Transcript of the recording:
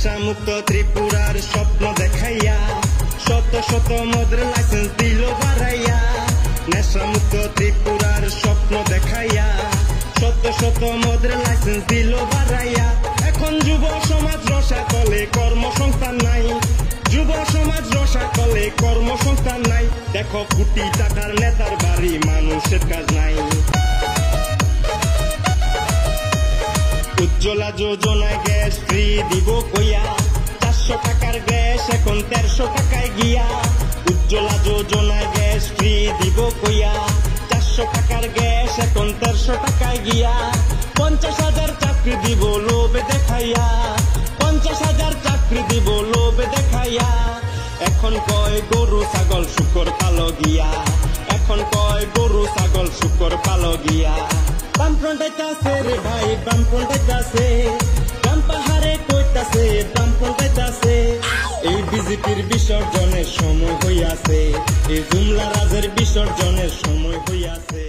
নেশা মুক্ত ত্রিপুরার স্বপ্ন দেখাইয়া শত শত মদের লাইসেন্স দিল বাড়াইয়া। নেশা মুক্ত ত্রিপুরার স্বপ্ন দেখাইয়া শত শত মদের লাইসেন্স দিল বাড়াইয়া। এখন যুব সমাজ রসা কলে কর্মসংস্থান নাই, যুব সমাজ রসা কলে কর্মসংস্থান নাই। দেখো কোটি টাকার নেতার বাড়ি, মানুষের কাজ নাই। উজ্জ্বলা যোজনায় গ্যাস ফ্রি দিব কইয়া, 400 টাকার গ্যাস এখন 1300 টাকায় গিয়া। উজ্জ্বলা যোজনায় গ্যাস ফ্রি দিব কইয়া, 400 টাকার গ্যাস এখন 1300 টাকায় গিয়া। 50,000 চাকরি দিব লোভে দেখাইয়া, 50,000 চাকরি দিব লোভে দেখাইয়া। এখন কয় গরু ছাগল শুকর পালো গিয়া, এখন কয় গরু ছাগল শুকর পালো গিয়া। বামফ্রন্টাইতাছে রে ভাই বামফ্রন্টাইতাছে, বাম পাহাড়ে কইতাছে বামফ্রন্টাইতাছে। এই বিজেপির বিসর্জনের সময় হইয়াছে, এই জুমলা রাজের বিসর্জনের সময় হইয়াছে।